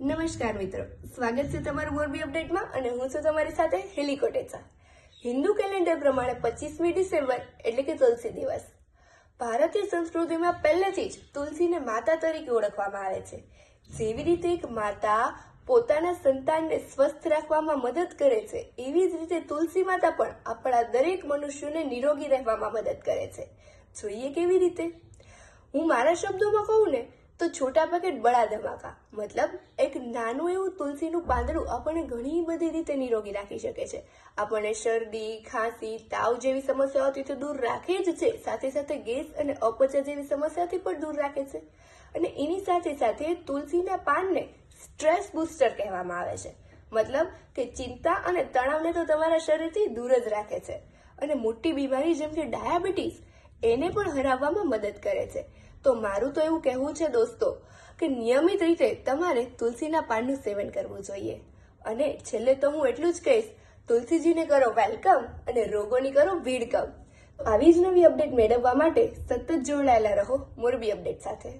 નમસ્કાર મિત્રો, સ્વાગત છે તમારું મોરબી અપડેટમાં અને હું છું તમારી સાથે હેલી કોટેચા। હિન્દુ કેલેન્ડર પ્રમાણે 25મી ડિસેમ્બર એટલે કે તુલસી દિવસ। ભારતીય સંસ્કૃતિમાં પહેલેથી જ તુલસીને માતા તરીકે ઓળખવામાં આવે છે। જેવી રીતે એક માતા પોતાના સંતાનને સ્વસ્થ રાખવામાં મદદ કરે છે, એવી જ રીતે તુલસી માતા પણ આપણા દરેક મનુષ્યોને નિરોગી રહેવામાં મદદ કરે છે। જોઈએ કેવી રીતે? હું મારા શબ્દોમાં કહું ને તો છોટા પેકેટ બડા ધમાકા, મતલબ એક નાનું એવું તુલસીનું પાંદડું આપણને ઘણી બધી રીતે નિરોગી રાખી શકે છે। આપણને શરદી, ખાંસી, તાવ જેવી સમસ્યાઓથી તો દૂર રાખે જ છે, સાથે સાથે ગેસ અને અપચા જેવી સમસ્યાથી પણ દૂર રાખે છે। અને એની સાથે સાથે તુલસીના પાનને સ્ટ્રેસ બૂસ્ટર કહેવામાં આવે છે, મતલબ કે ચિંતા અને તણાવને તો તમારા શરીરથી દૂર જ રાખે છે અને મોટી બીમારી જેમ કે ડાયાબિટીસ એને પણ હરાવવામાં મદદ કરે છે। તો મારું તો એવું કહેવું છે દોસ્તો કે નિયમિત રીતે તમારે તુલસીના પાનનું સેવન કરવું જોઈએ। અને છેલ્લે તો હું એટલું જ કહીશ, તુલસીજીને કરો વેલકમ અને રોગોની કરો ભીડ કમ। આવી જ નવી અપડેટ મેળવવા માટે સતત જોડાયેલા રહો મોરબી અપડેટ સાથે।